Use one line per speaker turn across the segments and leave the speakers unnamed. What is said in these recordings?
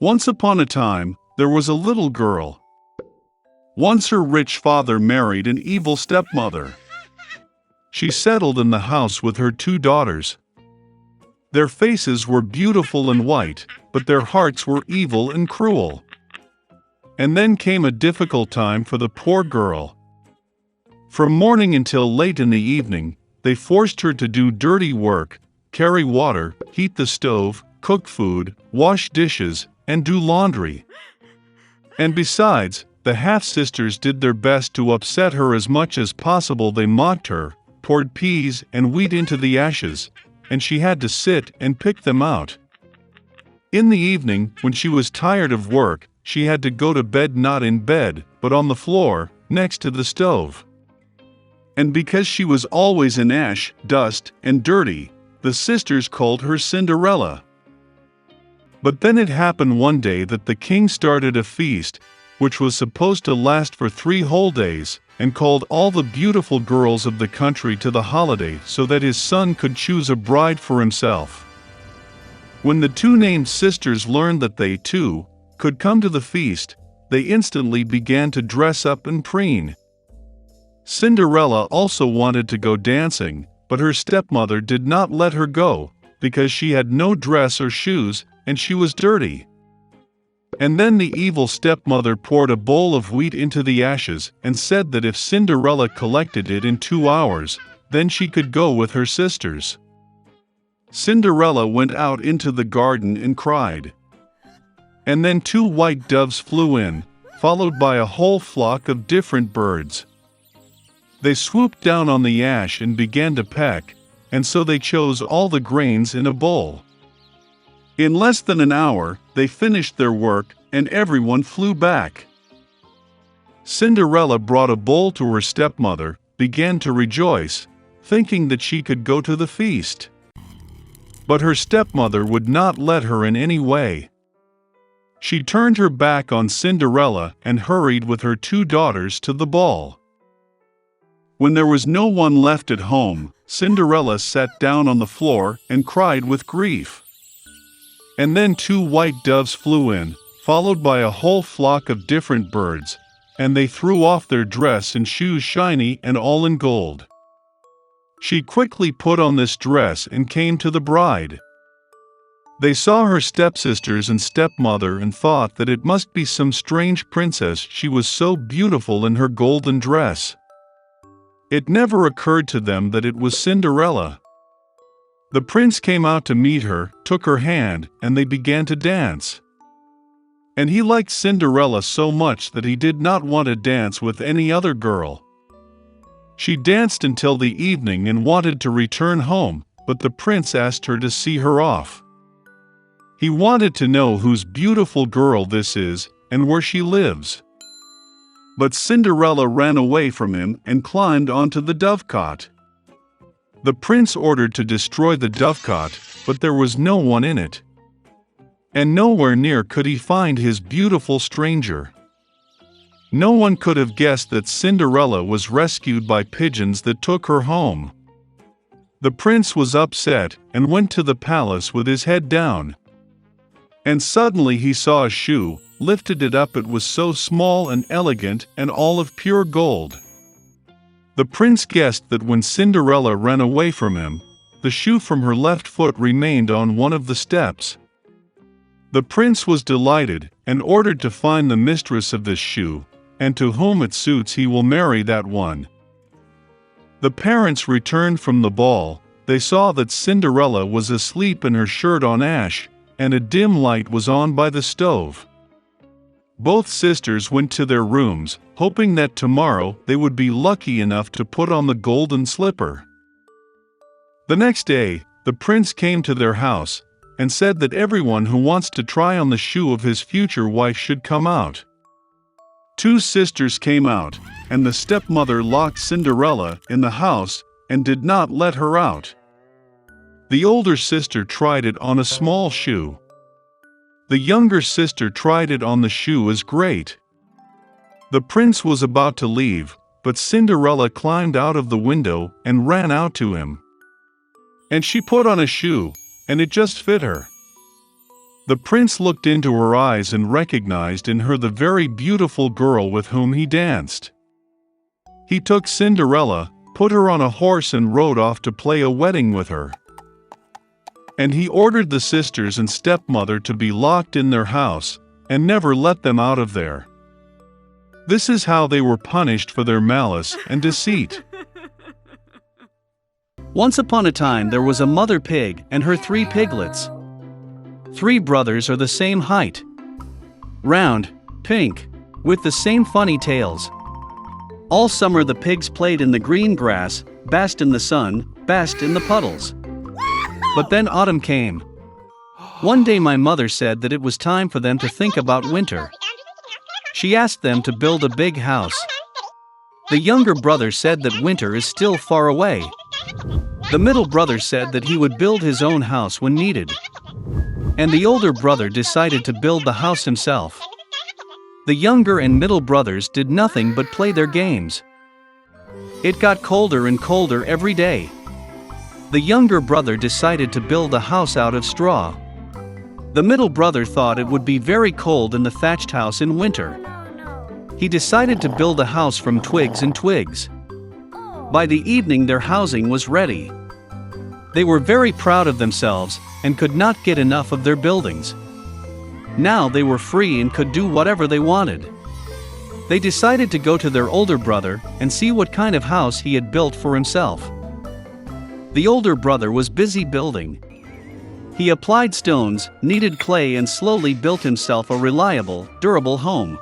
Once upon a time, there was a little girl. Once her rich father married an evil stepmother. She settled in the house with her 2 daughters. Their faces were beautiful and white, but their hearts were evil and cruel. And then came a difficult time for the poor girl. From morning until late in the evening, they forced her to do dirty work, carry water, heat the stove, cook food, wash dishes, and do laundry. And besides, the half-sisters did their best to upset her as much as possible. They mocked her, poured peas and wheat into the ashes, and she had to sit and pick them out. In the evening, when she was tired of work, she had to go to bed not in bed, but on the floor, next to the stove. And because she was always in ash, dust, and dirty, the sisters called her Cinderella. But then it happened one day that the king started a feast, which was supposed to last for 3 whole days, and called all the beautiful girls of the country to the holiday so that his son could choose a bride for himself. When the 2 named sisters learned that they, too, could come to the feast, they instantly began to dress up and preen. Cinderella also wanted to go dancing, but her stepmother did not let her go, because she had no dress or shoes, and she was dirty. And then the evil stepmother poured a bowl of wheat into the ashes and said that if Cinderella collected it in 2 hours, then she could go with her sisters. Cinderella went out into the garden and cried. And then 2 white doves flew in, followed by a whole flock of different birds. They swooped down on the ash and began to peck, and so they chose all the grains in a bowl. In less than an hour, they finished their work, and everyone flew back. Cinderella brought a bowl to her stepmother, began to rejoice, thinking that she could go to the feast. But her stepmother would not let her in any way. She turned her back on Cinderella and hurried with her 2 daughters to the ball. When there was no one left at home, Cinderella sat down on the floor and cried with grief. And then 2 white doves flew in, followed by a whole flock of different birds, and they threw off their dress and shoes shiny and all in gold. She quickly put on this dress and came to the bride. They saw her stepsisters and stepmother and thought that it must be some strange princess, she was so beautiful in her golden dress. It never occurred to them that it was Cinderella. The prince came out to meet her, took her hand, and they began to dance. And he liked Cinderella so much that he did not want to dance with any other girl. She danced until the evening and wanted to return home, but the prince asked her to see her off. He wanted to know whose beautiful girl this is, and where she lives. But Cinderella ran away from him and climbed onto the dovecot. The prince ordered to destroy the dovecot, but there was no one in it. And nowhere near could he find his beautiful stranger. No one could have guessed that Cinderella was rescued by pigeons that took her home. The prince was upset and went to the palace with his head down. And suddenly he saw a shoe, lifted it up. It was so small and elegant and all of pure gold. The prince guessed that when Cinderella ran away from him, the shoe from her left foot remained on one of the steps. The prince was delighted and ordered to find the mistress of this shoe, and to whom it suits he will marry that one. The parents returned from the ball. They saw that Cinderella was asleep in her shirt on ash, and a dim light was on by the stove. Both sisters went to their rooms, hoping that tomorrow they would be lucky enough to put on the golden slipper. The next day, the prince came to their house, and said that everyone who wants to try on the shoe of his future wife should come out. 2 sisters came out, and the stepmother locked Cinderella in the house and did not let her out. The older sister tried it on a small shoe. The younger sister tried it on the shoe as great. The prince was about to leave, but Cinderella climbed out of the window and ran out to him. And she put on a shoe, and it just fit her. The prince looked into her eyes and recognized in her the very beautiful girl with whom he danced. He took Cinderella, put her on a horse and rode off to play a wedding with her. And he ordered the sisters and stepmother to be locked in their house, and never let them out of there. This is how they were punished for their malice and deceit.
Once upon a time there was a mother pig and her 3 piglets. 3 brothers are the same height. Round, pink, with the same funny tails. All summer the pigs played in the green grass, basked in the sun, basked in the puddles. But then autumn came. One day my mother said that it was time for them to think about winter. She asked them to build a big house. The younger brother said that winter is still far away. The middle brother said that he would build his own house when needed. And the older brother decided to build the house himself. The younger and middle brothers did nothing but play their games. It got colder and colder every day. The younger brother decided to build a house out of straw. The middle brother thought it would be very cold in the thatched house in winter. He decided to build a house from twigs and twigs. By the evening their housing was ready. They were very proud of themselves and could not get enough of their buildings. Now they were free and could do whatever they wanted. They decided to go to their older brother and see what kind of house he had built for himself. The older brother was busy building. He applied stones, kneaded clay and slowly built himself a reliable, durable home.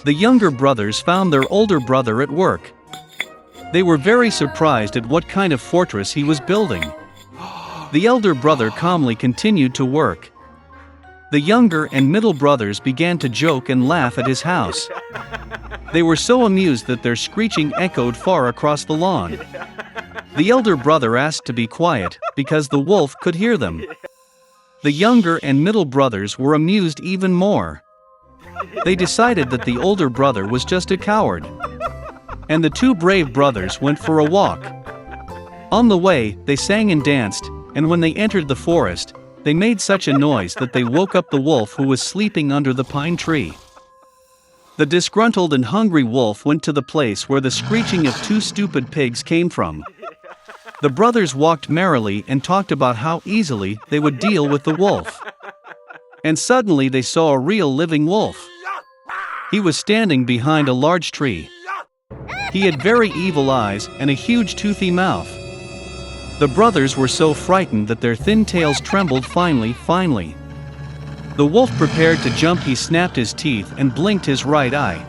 The younger brothers found their older brother at work. They were very surprised at what kind of fortress he was building. The elder brother calmly continued to work. The younger and middle brothers began to joke and laugh at his house. They were so amused that their screeching echoed far across the lawn. The elder brother asked to be quiet, because the wolf could hear them. The younger and middle brothers were amused even more. They decided that the older brother was just a coward. And the 2 brave brothers went for a walk. On the way, they sang and danced, and when they entered the forest, they made such a noise that they woke up the wolf who was sleeping under the pine tree. The disgruntled and hungry wolf went to the place where the screeching of 2 stupid pigs came from. The brothers walked merrily and talked about how easily they would deal with the wolf. And suddenly they saw a real living wolf. He was standing behind a large tree. He had very evil eyes and a huge toothy mouth. The brothers were so frightened that their thin tails trembled finely. The wolf prepared to jump. He snapped his teeth and blinked his right eye.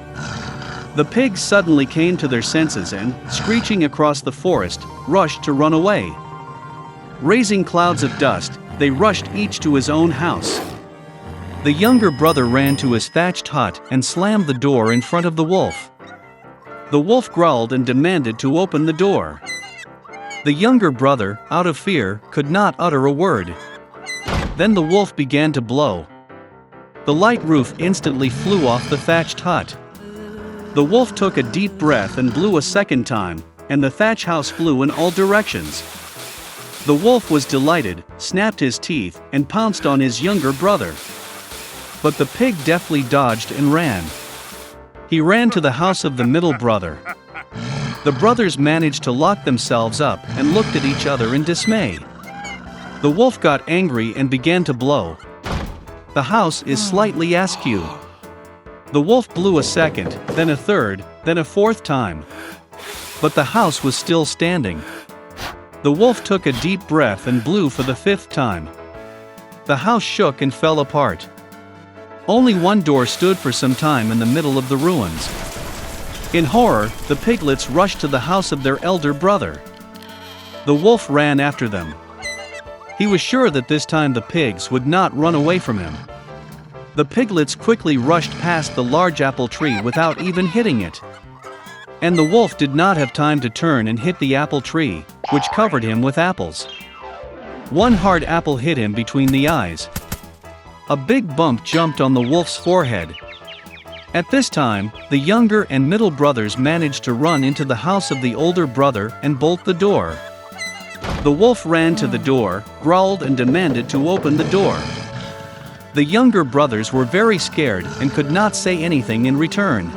The pigs suddenly came to their senses and, screeching across the forest, rushed to run away. Raising clouds of dust, they rushed each to his own house. The younger brother ran to his thatched hut and slammed the door in front of the wolf. The wolf growled and demanded to open the door. The younger brother, out of fear, could not utter a word. Then the wolf began to blow. The light roof instantly flew off the thatched hut. The wolf took a deep breath and blew a second time, and the thatch house flew in all directions. The wolf was delighted, snapped his teeth, and pounced on his younger brother. But the pig deftly dodged and ran. He ran to the house of the middle brother. The brothers managed to lock themselves up and looked at each other in dismay. The wolf got angry and began to blow. The house is slightly askew. The wolf blew a second, then a third, then a fourth time. But the house was still standing. The wolf took a deep breath and blew for the 5th time. The house shook and fell apart. Only one door stood for some time in the middle of the ruins. In horror, the piglets rushed to the house of their elder brother. The wolf ran after them. He was sure that this time the pigs would not run away from him. The piglets quickly rushed past the large apple tree without even hitting it. And the wolf did not have time to turn and hit the apple tree, which covered him with apples. One hard apple hit him between the eyes. A big bump jumped on the wolf's forehead. At this time, the younger and middle brothers managed to run into the house of the older brother and bolt the door. The wolf ran to the door, growled and demanded to open the door. The younger brothers were very scared and could not say anything in return.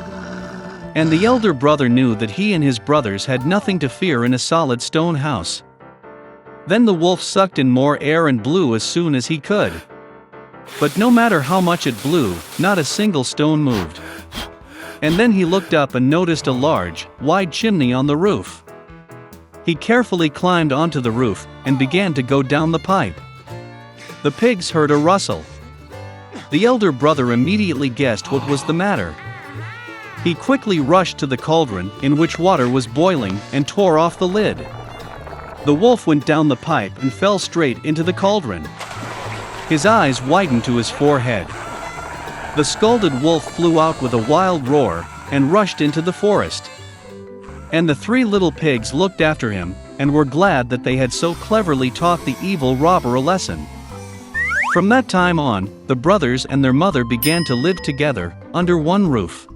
And the elder brother knew that he and his brothers had nothing to fear in a solid stone house. Then the wolf sucked in more air and blew as soon as he could. But no matter how much it blew, not a single stone moved. And then he looked up and noticed a large, wide chimney on the roof. He carefully climbed onto the roof and began to go down the pipe. The pigs heard a rustle. The elder brother immediately guessed what was the matter. He quickly rushed to the cauldron in which water was boiling and tore off the lid. The wolf went down the pipe and fell straight into the cauldron. His eyes widened to his forehead. The scalded wolf flew out with a wild roar and rushed into the forest. And the three little pigs looked after him and were glad that they had so cleverly taught the evil robber a lesson. From that time on, the brothers and their mother began to live together under one roof.